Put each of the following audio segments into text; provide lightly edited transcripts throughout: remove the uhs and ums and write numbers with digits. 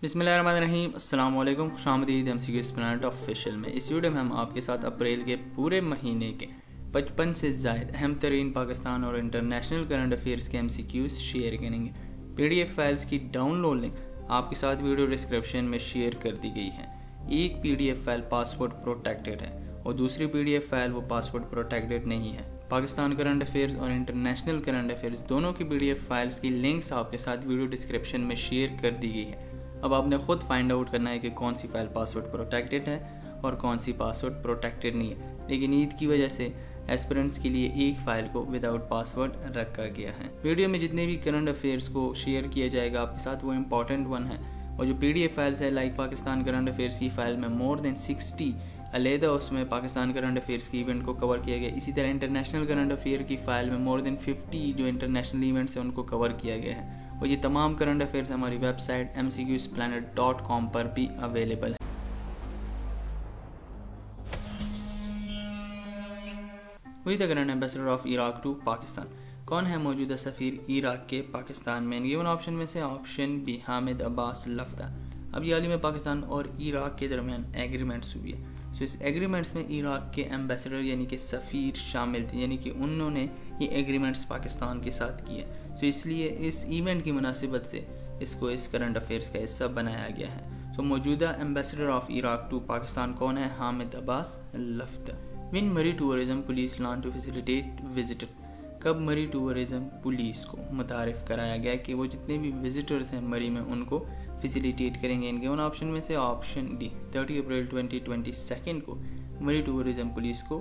بسم اللہ الرحمن الرحیم، السلام علیکم، خوش آمدید MCQ اسپلینٹ آفیشیل میں۔ اس ویڈیو میں ہم آپ کے ساتھ اپریل کے پورے مہینے کے 55 سے زائد اہم ترین پاکستان اور انٹرنیشنل کرنٹ افیئرس کے MCQs شیئر کریں گے۔ PDF فائلز کی ڈاؤن لوڈ لنک آپ کے ساتھ ویڈیو ڈسکرپشن میں شیئر کر دی گئی ہے۔ ایک PDF فائل پاسورڈ پروٹیکٹڈ ہے اور دوسری PDF فائل وہ پاسورڈ پروٹیکٹڈ نہیں ہے۔ پاکستان کرنٹ افیئرز اور انٹرنیشنل کرنٹ افیئرز دونوں کی PDF فائلز کی لنکس آپ کے ساتھ ویڈیو ڈسکرپشن میں شیئر کر دی گئی ہے۔ اب آپ نے خود فائنڈ آؤٹ کرنا ہے کہ کون سی فائل پاسورڈ پروٹیکٹڈ ہے اور کون سی پاسورڈ پروٹیکٹڈ نہیں ہے، لیکن عید کی وجہ سے ایسپرنٹس کے لیے ایک فائل کو وداؤٹ پاسورڈ رکھا گیا ہے۔ ویڈیو میں جتنے بھی کرنٹ افیئرس کو شیئر کیا جائے گا آپ کے ساتھ وہ امپورٹنٹ ون ہے، اور جو PDF فائلز ہے لائک پاکستان کرنٹ افیئرس کی فائل میں مور دین 60 علیحدہ اس میں پاکستان کرنٹ افیئرس کی ایونٹ کو کور کیا گیا۔ اسی طرح انٹرنیشنل کرنٹ افیئر کی فائل میں مور دین 50 جو انٹرنیشنل ایونٹس ہیں ان کو کور کیا گیا ہے، اور یہ تمام کرنٹ افیئرس ہماری ویب سائٹ mcqsplanet.com پر بھی اویلیبل ہے۔ وہی the current ambassador of Iraq to Pakistan, کون ہے موجودہ سفیر عراق کے پاکستان میں؟ گیون آپشن میں سے آپشن بی حامد عباس لفتہ۔ اب یہ حال ہی میں پاکستان اور عراق کے درمیان ایگریمنٹس ہوئی ہے، سو اس ایگریمنٹس میں عراق کے ایمبیسڈر یعنی کہ سفیر شامل تھے، یعنی کہ انہوں نے یہ ایگریمنٹس پاکستان کے ساتھ کیے، سو اس لیے اس ایونٹ کی مناسبت سے اس کو اس کرنٹ افیئرس کا حصہ بنایا گیا ہے۔ سو موجودہ ambassador of Iraq to Pakistan کون ہے؟ Hamid Abbas Lafta. when Murree tourism police launch to facilitate visitor, کب مری ٹورزم پولیس کو متعارف کرایا گیا کہ وہ جتنے بھی وزٹرز ہیں مری میں ان کو فیسیلیٹیٹ کریں گے؟ ان کے ان آپشن میں سے آپشن ڈی 30 اپریل 2022 کو مری ٹورزم پولیس کو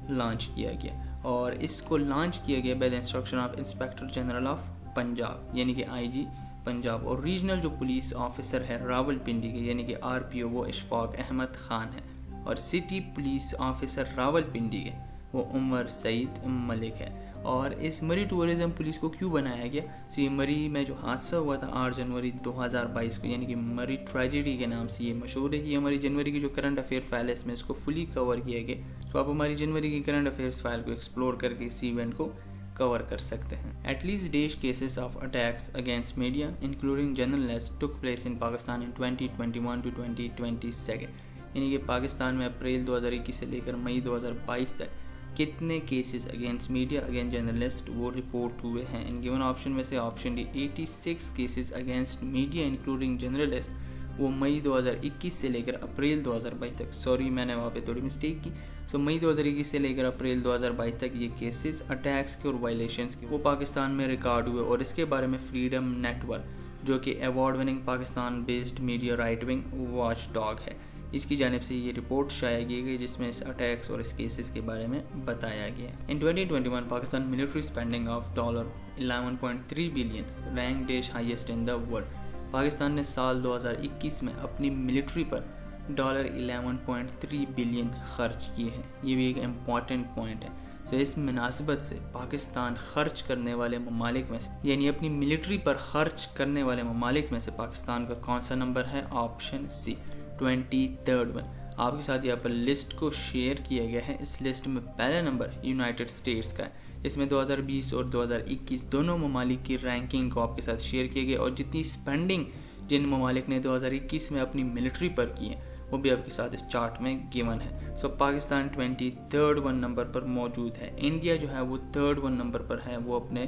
لانچ کیا گیا، اور اس کو لانچ کیا گیا by the instruction of inspector general of Punjab یعنی کہ IG پنجاب، اور ریجنل جو پولیس آفیسر ہے راول پنڈی کے یعنی کہ RPO وہ اشفاق احمد خان ہے، اور city police officer Rawal Pindi کے وہ عمر سعید ملک ہے۔ اور اس مری ٹورزم پولیس کو کیوں بنایا گیا؟ تو یہ مری میں جو حادثہ ہوا تھا 8 جنوری 2022 کو، یعنی کہ مری ٹریجڈی کے نام سے یہ مشہور ہے، کہ ہماری جنوری کی جو کرنٹ افیئر فائل ہے اس میں اس کو فلی کور کیا گیا، تو آپ ہماری جنوری کی کرنٹ افیئرس فائل کو ایکسپلور کر کے اس ایونٹ کو کور کر سکتے ہیں۔ At least dash cases of attacks against media including journalist took place in Pakistan in 2021 to 2022، یعنی کہ پاکستان میں اپریل 2021 سے لے کر مئی 2022 تک کتنے cases against media against journalist وہ رپورٹ ہوئے ہیں؟ ان گیون آپشن میں سے option D 86 cases against media including journalist وہ مئی 2021 سے لے کر اپریل 2022 تک، سوری میں نے وہاں پہ تھوڑی مسٹیک کی، سو مئی 2021 سے لے کر اپریل 2022 تک یہ کیسز اٹیکس کے اور وائلیشنز کے وہ پاکستان میں ریکارڈ ہوئے، اور اس کے بارے میں فریڈم نیٹ ورک جو کہ award winning Pakistan based media right wing watch dog ہے، اس کی جانب سے یہ رپورٹ شائع کی گئی جس میں اس اٹیکس اور اس کیسز کے بارے میں بتایا گیا۔ ان 2021 Pakistan military spending of $11.3 billion rank dash highest in the world. Pakistan نے سال 2021 میں اپنی ملٹری پر $11.3 بلین خرچ کیے ہیں، یہ بھی ایک امپورٹنٹ پوائنٹ ہے۔ تو اس مناسبت سے پاکستان خرچ کرنے والے ممالک میں سے، یعنی اپنی ملٹری پر خرچ کرنے والے ممالک میں سے پاکستان کا کون سا نمبر ہے؟ Option C 23rd one. آپ کے ساتھ یہاں پر لسٹ کو شیئر کیا گیا ہے، اس لسٹ میں پہلا نمبر یونائٹڈ اسٹیٹس کا ہے، اس میں 2020 اور 2021 دونوں ممالک کی رینکنگ کو آپ کے ساتھ شیئر کیا گیا، اور جتنی اسپینڈنگ جن ممالک نے 2021 میں اپنی ملٹری پر کی ہے وہ بھی آپ کے ساتھ اس چارٹ میں گیون ہے۔ سو پاکستان 23rd ون نمبر پر موجود ہے۔ انڈیا جو ہے وہ 3rd ون نمبر پر ہے، وہ اپنے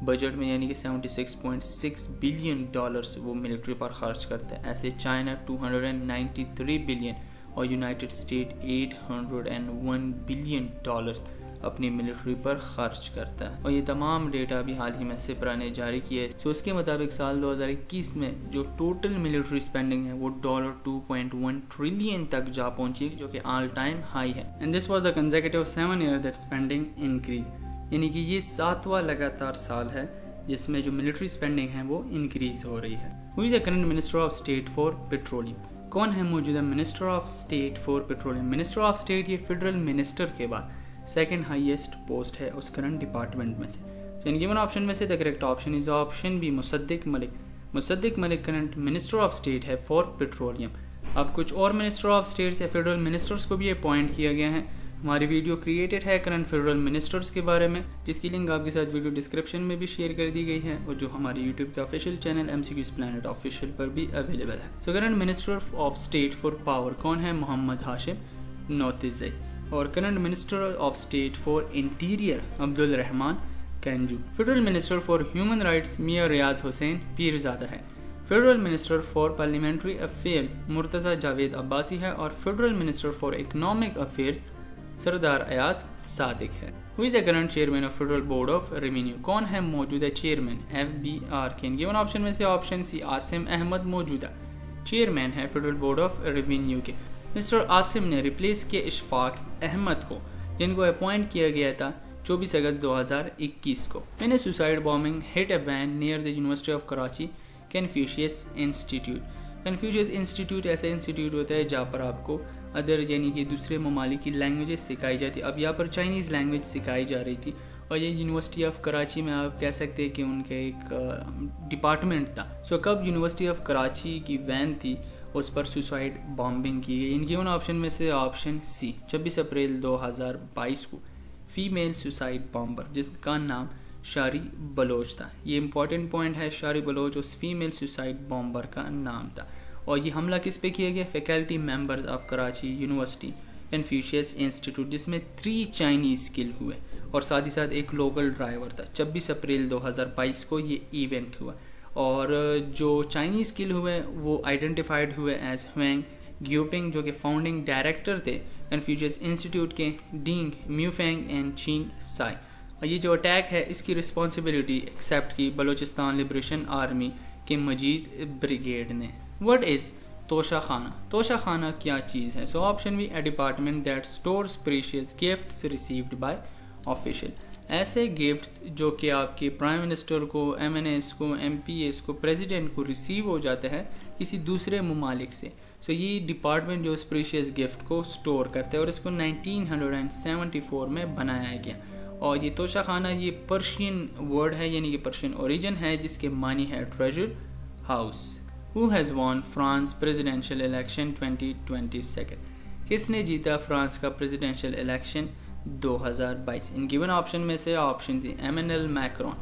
بجٹ میں یعنی کہ $76.6 بلین وہ ملٹری پر خرچ کرتا ہے۔ ایسے چائنا 293 بلین اور یونائٹڈ اسٹیٹ 801 بلین اپنی ملٹری پر خرچ کرتا ہے، اور یہ تمام ڈیٹا بھی حال ہی میں سپرا نے جاری کیا ہے۔ سو اس کے مطابق سال 2021 میں جو ٹوٹل ملٹری اسپینڈنگ ہے وہ $2.1 ٹریلین تک جا پہنچی، جو کہ آل ٹائم ہائی ہے۔ And this was the consecutive 7 year that spending increase, یعنی کہ یہ 7واں لگاتار سال ہے جس میں جو ملٹری اسپینڈنگ ہے وہ انکریز ہو رہی ہے۔ ہوئی the current minister of state for petroleum, کون ہے موجودہ minister of state for petroleum? Minister of state یہ فیڈرل منسٹر کے بعد سیکنڈ ہائیسٹ پوسٹ ہے اس کرنٹ ڈپارٹمنٹ میں سے۔ تو ان گیون آپشن میں سے the correct option is option B Musadiq Malik. Musadiq Malik current minister of state ہے فار پیٹرولیم۔ اب کچھ اور منسٹر آف اسٹیٹس یا فیڈرل منسٹرز کو بھی اپوائنٹ کیا گیا ہے، ہماری ویڈیو کریٹڈ ہے کرنٹ فیڈرل منسٹرز کے بارے میں، جس کی لنک آپ کے ساتھ ویڈیو ڈسکرپشن میں بھی شیئر کر دی گئی ہے، اور جو ہماری یوٹیوب کے official channel MCQs Planet official پر بھی اویلیبل ہے۔ So current minister of state for power کون ہے؟ محمد ہاشم نوتزئی۔ اور current minister of state for interior Abdul Rahman Kanjo. Federal minister for human rights Mian Riaz Hussain Pirzada ہے۔ Federal minister for parliamentary affairs Murtaza Javed Abbasi ہے، اور federal minister for economic affairs Sardar Ayaz صادق ہے۔ Who is the current chairman of Federal Board of Revenue؟ کون ہے موجودہ chairman FBR کے؟ Given option میں سے آپشن سی عاصم احمد موجودہ چیئرمین ہے فیڈرل بورڈ آف ریونیو کے۔ مسٹر عاصم نے ریپلیس کیا اشفاق احمد کو، جن کو اپوائنٹ کیا گیا تھا 24 اگست 2021 کو۔ In a suicide bombing hit a van near the University of Karachi Confucius institute. Confucius institute ایسا انسٹیٹیوٹ ہوتا ہے جہاں پر آپ کو ادر یعنی کہ دوسرے ممالک کی لینگویجز سکھائی جاتی۔ اب یہاں پر چائنیز لینگویج سکھائی جا رہی تھی، اور یہ یونیورسٹی آف کراچی میں آپ کہہ سکتے ہیں کہ ان کا ایک ڈپارٹمنٹ تھا۔ سو کب یونیورسٹی آف کراچی کی وین تھی اس پر سوسائڈ بامبنگ کی گئی۔ ان گیون آپشن میں سے آپشن سی 26 اپریل 2022 کو فیمیل سوسائڈ بامبر جس کا نام شاری بلوچ تھا۔ یہ امپورٹنٹ پوائنٹ ہے، شاری بلوچ اس فیمیل سوسائڈ بامبر کا نام تھا۔ اور یہ حملہ کس پہ کیا گیا؟ Faculty members of Karachi university Confucius institute, جس میں 3 چائنیز کل ہوئے، اور ساتھ ہی ساتھ ایک لوکل ڈرائیور تھا۔ 26 اپریل 2022 کو یہ ایونٹ ہوا، اور جو چائنیز کل ہوئے وہ آئیڈینٹیفائڈ ہوئے ایز ہوینگ گیوپنگ، جو کہ فاؤنڈنگ ڈائریکٹر تھے کنفیوشیس انسٹیٹیوٹ کے، ڈینگ میوفینگ اینڈ چین سائی۔ اور یہ جو اٹیک ہے اس کی رسپانسبلٹی ایکسیپٹ کی بلوچستان لبریشن آرمی کے مجید بریگیڈ نے۔ وٹ از توشہ خانہ؟ توشہ خانہ کیا چیز ہے؟ So option B a department that stores precious gifts received by official, ایسے گفٹس جو کہ آپ کے پرائم منسٹر کو، MNAs کو، MPAs کو، پریزیڈنٹ کو ریسیو ہو جاتا ہے کسی دوسرے ممالک سے۔ سو یہ ڈپارٹمنٹ جو اس پریشیس گفٹ کو اسٹور کرتا ہے، اور اس کو 1974 میں بنایا گیا۔ اور یہ توشہ خانہ یہ پرشین ورڈ ہے، یعنی کہ پرشین اوریجن ہے، جس کے معنی ہے treasure house. Who has won France presidential election 2022؟ کس نے جیتا فرانس کا presidential election 2022؟ In given option میں سے آپشن سی ایمینل میکرون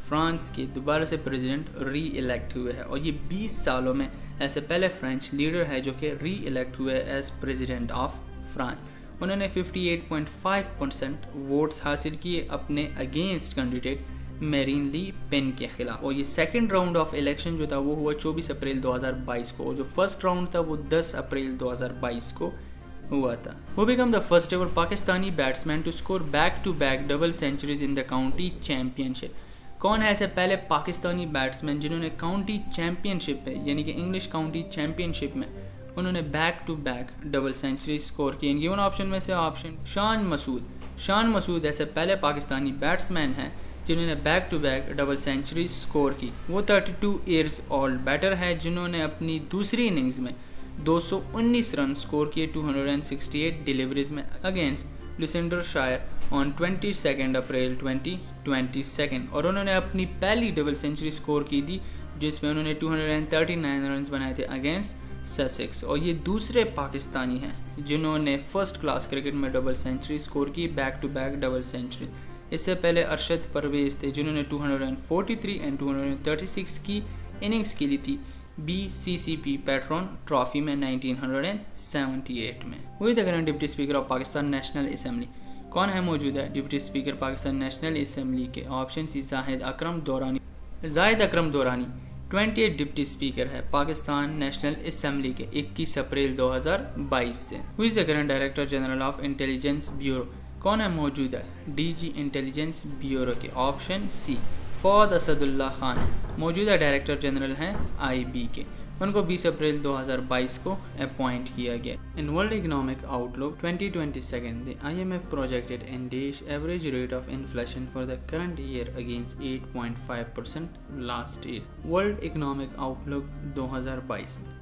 فرانس کے دوبارہ سے پریزیڈنٹ ری الیکٹ ہوئے ہیں، اور یہ 20 سالوں میں ایسے پہلے فرینچ لیڈر ہے جو کہ ری الیکٹ ہوئے ایز پریزیڈنٹ آف فرانس۔ انہوں نے 58.5% ووٹس حاصل کیے اپنے اگینسٹ کینڈیڈیٹ میرین لی پین کے خلاف، اور یہ سیکنڈ راؤنڈ آف الیکشن جو تھا وہ ہوا 24 اپریل 2022 کو، اور جو فرسٹ راؤنڈ تھا وہ 10 اپریل 2022 کو ہوا تھا۔ Who became the first ever Pakistani batsman to score back to back double centuries in the county championship? کون ہے ایسے پہلے پاکستانی بیٹسمین جنہوں نے کاؤنٹی چیمپئن شپ میں یعنی کہ انگلش کاؤنٹی چیمپئن شپ میں انہوں نے back to back double century score کی؟ گیون آپشن میں سے آپشن شان مسعود۔ شان مسعود ایسے پہلے پاکستانی بیٹسمین ہیں جنہوں نے back to back double century score کی۔ وہ 32 ایئرز اولڈ بیٹر ہے جنہوں نے اپنی دوسری اننگز میں 219 رن سکور کیے 268 ڈیلیوریز میں اگینسٹ لوسینڈر شائر آن 22 اپریل 2022، اور انہوں نے اپنی پہلی ڈبل سینچری سکور کی تھی جس میں انہوں نے 239 رنز بنائے تھے اگینسٹ سسیکس، اور یہ دوسرے پاکستانی ہیں جنہوں نے فرسٹ کلاس کرکٹ میں ڈبل سینچری سکور کی، back to back double century. اس سے پہلے ارشد پرویز تھے جنہوں نے 243 اینڈ 236 کی اننگز کھیلی تھی BCCP پیٹرون ٹرافی میں 1978 میں۔ وہی the current deputy speaker of Pakistan national assembly? کون ہے موجودہ deputy speaker Pakistan national assembly کے؟ آپشن سی زاہد اکرم دورانی۔ زاہد اکرم دورانی 28 ڈپٹی اسپیکر ہے پاکستان نیشنل اسمبلی کے 21 اپریل 2022 سے۔ Who is the current Director General of Intelligence Bureau؟ کون ہے موجودہ DG انٹیلیجنس بیورو کے؟ آپشن سی فواد اسد اللہ خان موجودہ ڈائریکٹر جنرل ہیں IB کے، ان کو 20 اپریل 2022 کو اپوائنٹ کیا گیا۔ In World Economic Outlook 2022 the IMF projected India's average rate of inflation for the current year against 8.5% last year۔ World Economic Outlook 2022 میں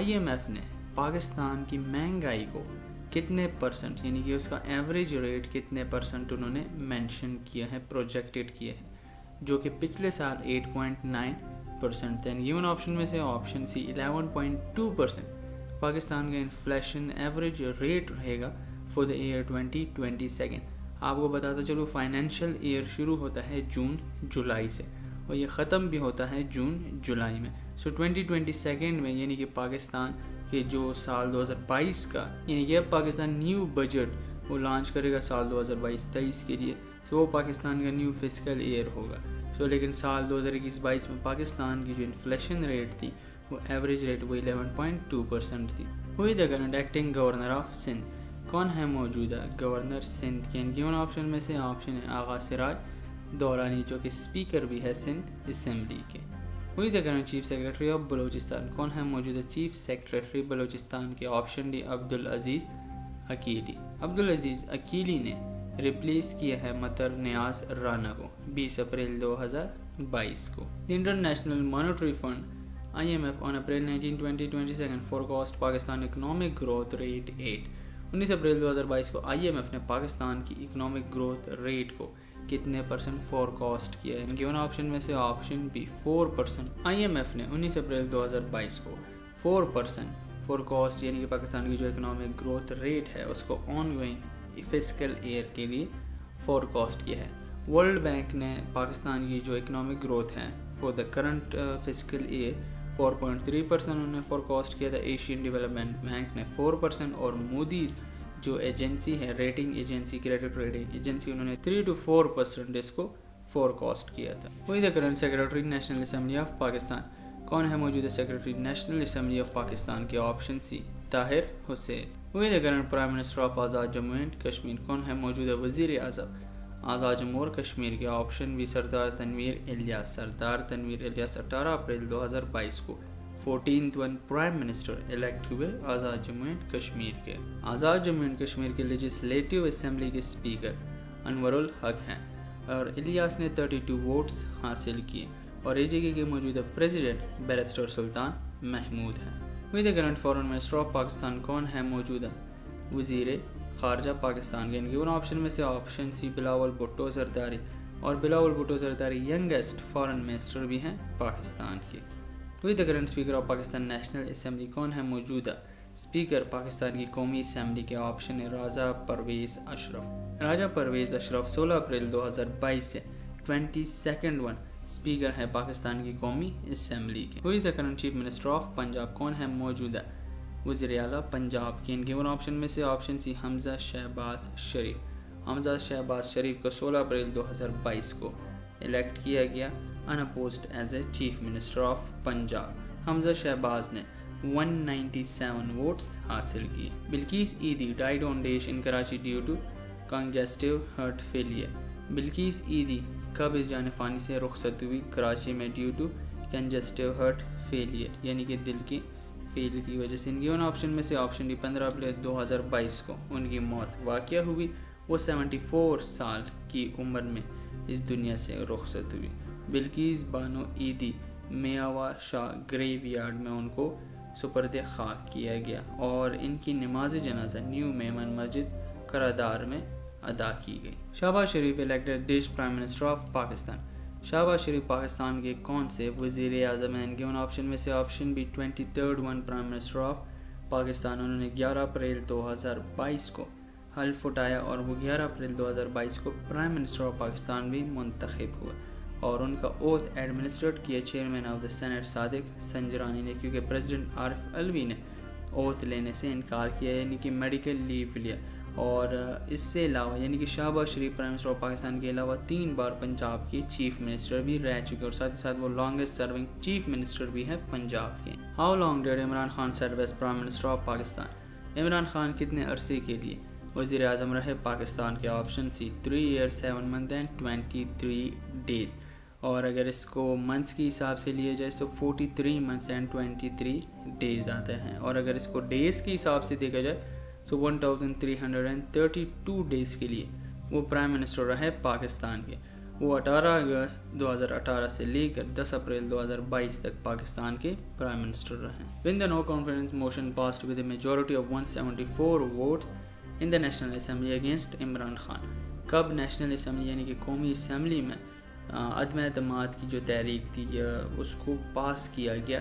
IMF نے پاکستان کی مہنگائی کو کتنے پرسنٹ یعنی کہ اس کا ایوریج ریٹ کتنے پرسنٹ انہوں نے مینشن کیا ہے، پروجیکٹڈ کیا ہے، جو کہ پچھلے سال 8.9% تھا۔ گیون آپشن میں سے آپشن سی 11.2% پاکستان کا انفلیشن ایوریج ریٹ رہے گا for the year 2022. آپ کو بتاتا چلو فائنینشیل ایئر شروع ہوتا ہے جون جولائی سے اور یہ ختم بھی ہوتا ہے جون جولائی میں. سو 2022 میں یعنی کہ پاکستان کے جو سال 2022 کا یعنی کہ اب پاکستان نیو بجٹ وہ لانچ کرے گا سال 2022-23 کے لیے. سو وہ پاکستان کا نیو فسکل ایئر ہوگا. سو لیکن سال 2021-22 میں پاکستان کی جو انفلیشن ریٹ تھی وہ ایوریج ریٹ وہ 11.2% تھی. ہوئی the current acting governor of Sindh. کون ہے موجودہ گورنر سندھ کے؟ ان گیون آپشن میں سے آپشن ہے آغا سراج دورانی جو کہ اسپیکر بھی ہے سندھ اسمبلی کے. ہوئی the current chief secretary of Balochistan. کون ہے موجودہ چیف سیکرٹری بلوچستان کے؟ آپشن ڈی عبدالعزیز اکیلی. عبدالعزیز اکیلی نے ریپلیس کیا ہے مطر نیاز رانا کو 20 اپریل 2022 کو. International monetary fund IMF on April 19, 2022 forecast Pakistan economic growth rate 8. 19 April 2022 کو IMF نے پاکستان کی اکنامک گروتھ ریٹ کو کتنے پرسنٹ فورکاسٹ کیا ہے؟ ان گیون آپشن میں سے آپشن بی 4%. IMF نے 19 اپریل 2022 کو 4% فورکاسٹ یعنی کہ پاکستان کی جو اکنامک گروتھ ریٹ ہے اس کو آن گوئنگ فسکل ایئر کے لیے فورکاسٹ کیا ہے. ورلڈ بینک نے پاکستان کی جو اکنامک گروتھ ہے for the current fiscal year 4.3% انہوں نے فورکاسٹ کیا تھا. ایشین ڈیولپمنٹ بینک نے 4% اور مودیز جو ایجنسی ہے rating agency credit rating agency انہوں نے 3 to 4% اس کو فورکاسٹ کیا تھا. وہی the current secretary national assembly of Pakistan. کون ہے موجودہ secretary national assembly of Pakistan کے؟ آپشن سی طاہر حسین. وہی the current prime minister of Azad Jammu and Kashmir. کون ہے موجودہ وزیر اعظم آزاد جموں اور کشمیر کے؟ آپشن بھی سردار تنویر الیاس. سردار تنویر الیاس 18 اپریل 2022 کو 14th پرائم منسٹر الیکٹ ہوئے آزاد جموں اینڈ کشمیر کے. آزاد جموں اینڈ کشمیر کے لیجسلیٹو اسمبلی کے اسپیکر انور الحق ہیں اور الیاس نے 32 ووٹس حاصل کیے اور AJK کے موجودہ پریزیڈنٹ بیرسٹر سلطان محمود ہیں. وہی the current foreign minister of Pakistan. کون ہے موجودہ وزیر خارجہ پاکستان کے؟ ان کے آپشن میں سے آپشن سی بلاول بھٹو زرداری. اور Bilawal Bhutto Zardari youngest foreign minister بھی ہیں پاکستان کے. وہی the current speaker of Pakistan national assembly. کون ہے موجودہ اسپیکر پاکستان کی قومی اسمبلی کے؟ آپشن ہے راجہ پرویز اشرف. راجہ پرویز اشرف 16 اپریل 2022 سے 22nd اسپیکر ہے پاکستان کی قومی اسمبلی کے. وہی the current chief minister of Punjab. کون ہے موجودہ وزیر اعلیٰ پنجاب کے؟ ان کے آپشن میں سے آپشن سی حمزہ شہباز شریف. حمزہ شہباز شریف کو 16 اپریل 2022 کو الیکٹ کیا گیا unopposed as a chief minister of Punjab. Hamza Shehbaz نے 197 ووٹس حاصل کیے. بلقیس عیدی died on dash in Karachi due to congestive heart failure. Bilqis عیدی کب اس جان فانی سے رخصت ہوئی؟ کراچی میں ڈیو ٹو کنجسٹیو ہارٹ فیلئر یعنی کہ دل کی فیل کی وجہ سے. ان کی آپشن میں سے آپشن ڈی 15 اپریل 2022 کو ان کی موت واقع ہوئی. وہ 74 سال کی عمر میں اس دنیا سے رخصت ہوئی. بلقیس بانو عیدی میاوا شاہ گریو یارڈ میں ان کو سپرد خاک کیا گیا اور ان کی نماز جنازہ نیو میمن مسجد کرادار میں ادا کی گئی. Shehbaz Sharif elected as prime minister of Pakistan. Shehbaz Sharif Pakistan کے کون سے وزیر اعظم ہیں؟ ان کے آپشن میں سے option B 23rd prime minister of Pakistan. انہوں نے 11 اپریل 2022 کو حلف اٹھایا اور وہ 11 اپریل 2022 کو پرائم منسٹر آف پاکستان بھی منتخب ہوئے اور ان کا اوتھ ایڈمنسٹریٹ کیا chairman of the Saint Sadiq Sanjrani نے کیونکہ پریزیڈنٹ عارف علوی نے اوتھ لینے سے انکار کیا یعنی کہ میڈیکل لیو لیا. اور اس سے علاوہ یعنی کہ شہباز شریف پرائم منسٹر آف پاکستان کے علاوہ 3 بار پنجاب کے چیف منسٹر بھی رہ چکے اور ساتھ ہی ساتھ وہ لانگسٹ سرونگ چیف منسٹر بھی ہیں پنجاب کے. How long did Imran Khan serve as prime minister of Pakistan. Imran Khan کتنے عرصے کے لیے وزیر اعظم رہے پاکستان کے؟ Option C 3 years 7 months and 23 days. اور اگر اس کو منتھس کے حساب سے لیا جائے تو 43 months and 23 days آتے ہیں اور اگر اس کو ڈیز کے حساب سے دیکھا جائے تو 1332 ڈیز کے لیے وہ پرائم منسٹر رہے پاکستان کے. وہ 18 اگست 2018 سے لے کر 10 اپریل 2022 تک پاکستان کے پرائم منسٹر رہے. when the no confidence motion passed with a majority of 174 votes in the National Assembly against Imran Khan. کب نیشنل اسمبلی یعنی کہ قومی اسمبلی میں عدم اعتماد کی جو تحریک تھی اس کو پاس کیا گیا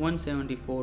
174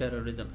terrorism।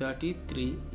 33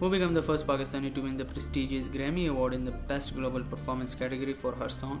Who became the first Pakistani to win the prestigious Grammy Award in the Best Global Performance category for her song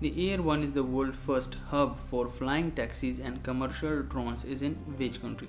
The Air One is the world first hub for flying taxis and commercial drones is in which country?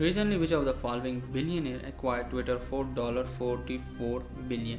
Recently, which of the following billionaire acquired Twitter for $44 billion?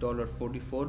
$44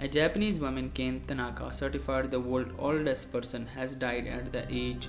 A Japanese woman Ken Tanaka certified the world oldest person has died at the age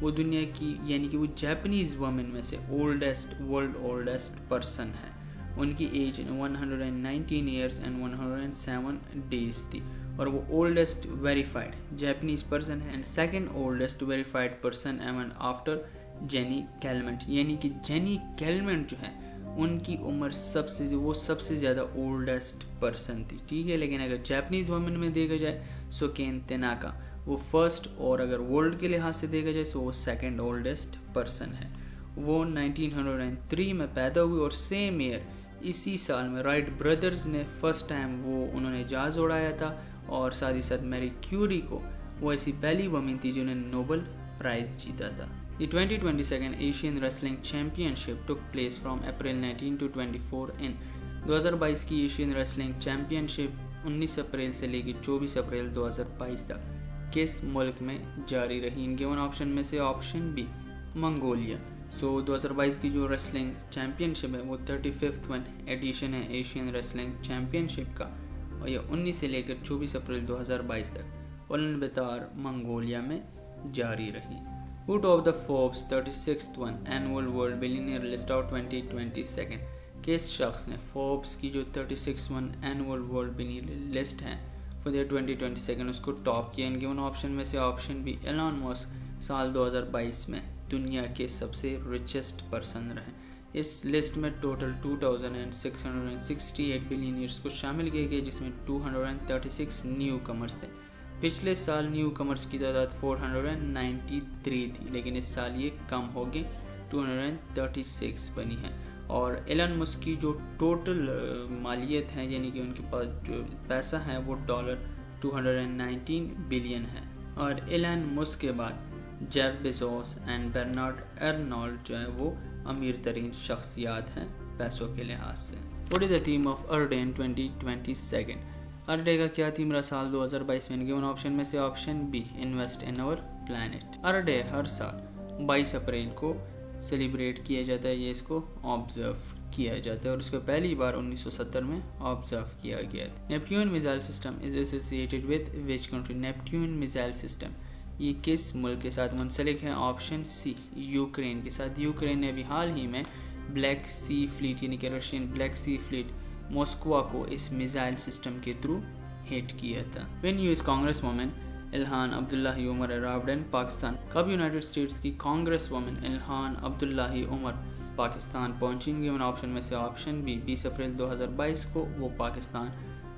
وہ دنیا کی یعنی کہ وہ Japanese women میں سے world oldest person ہے. ان کی ایج 119 ایئرس اینڈ 107 ڈیز تھی اور وہ اولڈسٹ ویریفائڈ جاپنیز پرسن ہے and second oldest verified person even after Jeanne Calment. یعنی کہ جینی کیلمنٹ جو ہے ان کی عمر سب سے زیادہ اولڈسٹ پرسن تھی, ٹھیک ہے. لیکن اگر جاپنیز وومن میں دیکھا جائے سوکین تیناکا وہ فرسٹ, اور اگر ورلڈ کے لحاظ سے دیکھا جائے تو وہ سیکنڈ اولڈسٹ پرسن ہے. وہ 1903 میں پیدا ہوئی اور سیم ایئر اسی سال میں رائٹ بردرز نے فرسٹ ٹائم انہوں نے جہاز اڑایا تھا, اور ساتھ ہی ساتھ میری کیوری کو وہ ایسی پہلی وومن تھی جنہوں نے نوبل پرائز جیتا تھا. The 2022 Asian wrestling champion ship took place from April 19 to 24 ان 2022 کی ایشین ریسلنگ چیمپئن شپ 19 اپریل سے لے کے 24 اپریل 2022 تک کس ملک میں جاری رہی؟ ان گیون آپشن میں سے آپشن بی منگولیا. 2022 کی جو ریسلنگ چیمپئن شپ ہے وہ 35واں ایڈیشن ہے ایشین ریسلنگ چیمپئن شپ کا, اور یہ 19 سے لے کر 24 اپریل 2022 تک اولن بیتار منگولیا میں جاری رہی. Who topped the Forbes 36th annual world billionaire list of 2022? کس شخص نے فوربس کی جو 36واں annual world billionaire list ہے for the 2022 اس کو ٹاپ کیا؟ ان کے ان آپشن میں سے آپشن بھی ایلان ماسک سال 2022 میں دنیا کے سب سے ریچسٹ پرسن رہے. اس لسٹ میں ٹوٹل 2668 بلینئرز کو شامل کیا گیا, جس میں 236 نیو کمرز تھے. پچھلے سال نیو کمرز کی تعداد 493 تھی, لیکن اس سال یہ کم ہو گئی 236 بنی ہے. اور ایلن مسک کی جو ٹوٹل مالیت ہے یعنی کہ ان کے پاس جو پیسہ ہے وہ $219 بلین ہے. اور ایلن مسک کے بعد جیف بیزوس اینڈ برنارڈ ارنولڈ جو ہے وہ امیر ترین شخصیات ہیں پیسوں کے لحاظ سے. What is the theme of Earth Day in 2022? Earth day کا کیا تھیم رہا سال 2022 میں؟ گیون آپشن میں سے آپشن بی انویسٹ ان اور پلانٹ. ارتھ ڈے ہر سال 22 اپریل کو سیلیبریٹ کیا جاتا ہے, یہ اس کو آبزرو کیا جاتا ہے, اور اس کو پہلی بار 1970 میں آبزرو کیا گیا تھا. Neptune missile system is associated with which country? Neptune missile system یہ کس ملک کے ساتھ منسلک ہے؟ آپشن سی یوکرین کے ساتھ. یوکرین نے ابھی حال ہی میں بلیک سی فلیٹ یعنی کہ Russian Black Sea Fleet Moskva کو اس میزائل سسٹم کے تھرو ہٹ کیا تھا. When U S Congress woman Ilhan Abdullah Omar arrived in Pakistan? کب یونائٹڈ اسٹیٹس کی Congress woman Ilhan Abdullah Omar Pakistan پہنچیں گے؟ ان آپشن میں سے آپشن بی 20 اپریل 2022 کو وہ پاکستان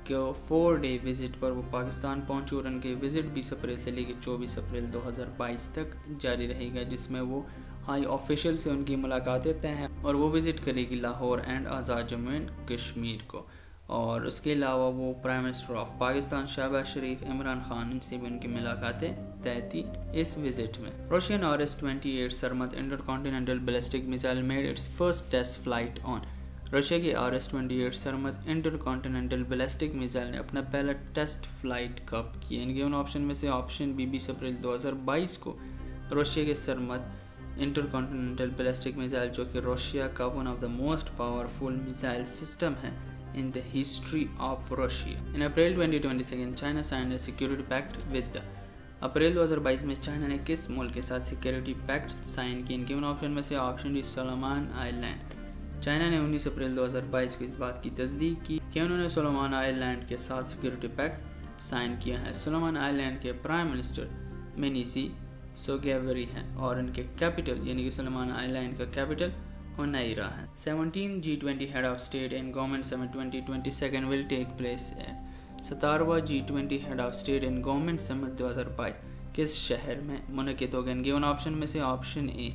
کے 4 ڈے وزٹ پر وہ پاکستان پہنچے, اور ان کے وزٹ 20 اپریل سے لے کے 24 اپریل 2022 تک جاری رہے گا, جس میں وہ ہائی آفیشل سے ان کی ملاقاتیں طے ہیں, اور وہ وزٹ کرے گی لاہور اینڈ آزاد جموں اینڈ کشمیر کو. اور اس کے علاوہ وہ prime minister of Pakistan Shehbaz Sharif, Imran Khan, ان سے بھی ان کی ملاقاتیں طے تھی اس وزٹ میں. Russian RS-28 Sarmat intercontinental ballistic missile made its first test flight on? Russia کی RS-28 Sarmat intercontinental ballistic missile نے اپنا پہلا ٹیسٹ فلائٹ کب کیا؟ ان کے ان آپشن میں سے آپشن بی 20 اپریل 2022 کو رشیا کے سرمت انٹر کانٹیننٹل بیلسٹک میزائل, جو کہ رشیا کا one of the most powerful missile system ہے in the history of Russia. In April 2022, China signed a security pact with the April 2022 میں China نے کس ملک کے ساتھ سیکیورٹی پیکٹ سائن کی؟ ان کے ان آپشن میں سے آپشن ڈی سولومان آئی لینڈ. چائنا نے 19 اپریل 2022 کو اس بات کی تصدیق کی کہ انہوں نے سولومان آئی لینڈ کے ساتھ سیکیورٹی پیکٹ سائن کیا ہے. سولومان آئی لینڈ کے پرائم منسٹر منیسی سوگیوری ہیں, اور ان کے کیپٹل یعنی کہ سولومان آئی لینڈ کا کیپٹل ہونیرا ہے. 17 G20 Head of State and Government Summit 2022 will take place at 17واں G20 Head of State and Government Summit 2022 کس شہر میں منعقد ہوگا؟ ان کے ان آپشن میں سے آپشن اے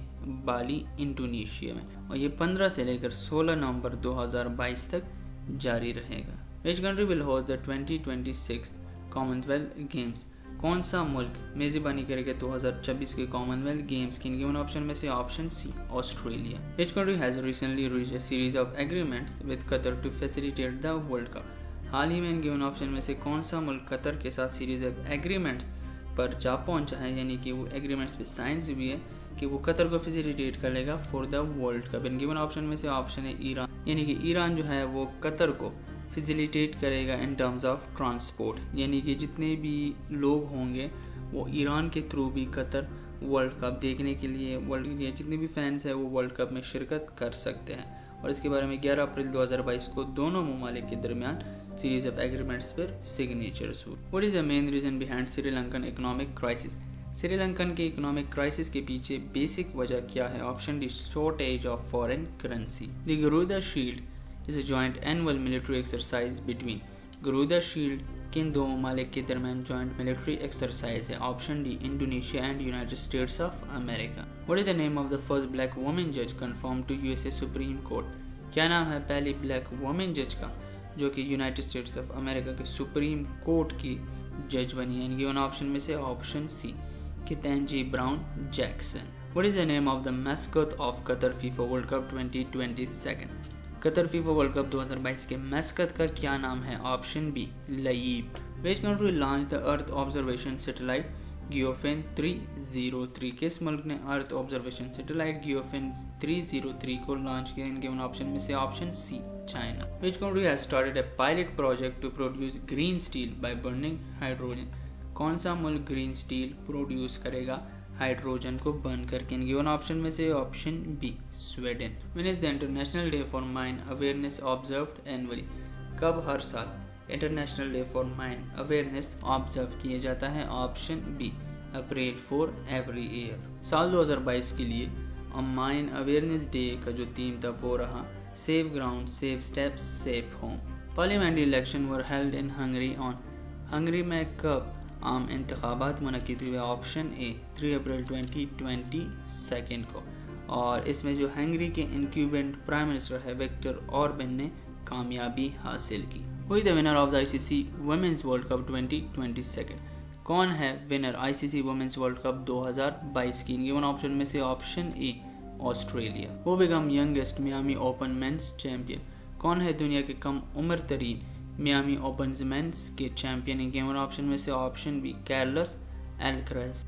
بالی انڈونیشیا میں, اور یہ 15 سے لے کر 16 نومبر 2022 تک جاری رہے گا. Which country will host the 2026 Commonwealth Games? کون سا ملک میزبانی کرے گا 2026 کے کامن ویلتھ گیمز کی؟ ان کے ان آپشن میں سے option C Australia. Which country has recently reached a series of agreements with Qatar to facilitate the World Cup? حال ہی میں ان کے ان آپشن میں سے کون سا ملک قطر کے ساتھ سیریز ایگریمنٹس پر جا پہنچا ہے, یعنی کہ وہ ایگریمنٹس پہ سائنس بھی ہے کہ وہ قطر کو فیسیلیٹیٹ کرے گا فار دا ورلڈ کپ. ان کے ان آپشن میں سے آپشن ہے ایران, یعنی کہ ایران جو ہے وہ قطر کو فیسیلیٹیٹ کرے گا ان ٹرمز آف ٹرانسپورٹ, یعنی کہ جتنے بھی لوگ ہوں گے وہ ایران کے تھرو بھی قطر ورلڈ کپ دیکھنے کے لیے جتنے بھی فینس ہیں وہ ورلڈ کپ میں شرکت کر سکتے ہیں. اور اس کے بارے میں 11 اپریل 2022 کو دونوں ممالک کے درمیان series of agreements per signatures ہوئے. What is the main reason behind Sri Lankan economic crisis? Sri Lankan کے اکنامک کرائسس کے پیچھے بیسک وجہ کیا ہے؟ Option D shortage of foreign currency. The Garuda Shield is a joint annual military exercise between. Garuda Shield کن دو ممالک کے درمیان جوائنٹ ملٹری ایکسرسائز ہے؟ Option D Indonesia and United States of America. What is the name of the first black woman جج confirm to USA Supreme Court. کیا نام ہے پہلی بلیک وومن جج کا جو کہ یونائٹڈ اسٹیٹس آف امریکہ کے سپریم کورٹ کی جج بنی ہے؟ گیون آپشن میں سے option C Ketanji Brown Jackson. What is the name of the mascot of Qatar FIFA World Cup 2022? Qatar FIFA World Cup 2022 کے میسکٹ کا کیا نام ہے؟ Option B Laeeb. Which country launched the Earth observation satellite GeoFin 303? کس ملک نے ارتھ observation satellite GeoFin 303 کو launch کیا؟ ان کے ان آپشن میں سے option C China. Which country has started a pilot project to produce green steel by burning hydrogen? کون سا ملک green steel produce کرے گا ہائیڈروجن کو برن کر کے؟ ان گیون آپشن میں سے option B Sweden. When is the International Day for Mine Awareness observed annually? کب ہر سال international day for mine awareness observe کیا جاتا ہے؟ Option B April 4 every year. سال 2022 کے لیے مائن اویئرنیس ڈے کا جو تھیم تھا وہ رہا safe ground safe steps safe home. Parliamentary election were held in Hungary on. Hungary میں کب عام انتخابات منعقد ہوئے؟ آپشن اے 3 اپریل 2022 کو. اور اس میں جو ہنگری کے انکیوبنٹ پرائم منسٹر ہے وکٹر اوربن نے کامیابی حاصل کی. Who is the winner of the ICC Women's World Cup 2022? کون ہے winner ICC Women's World Cup 2022 کی؟ گیون آپشن میں سے option a Australia. Who become youngest Miami Open Men's Champion? کون ہے دنیا کے کم عمر ترین میامی اوپن مینس کے چیمپئن؟ گیون آپشن میں سے آپشن بی کارلوس الکراز.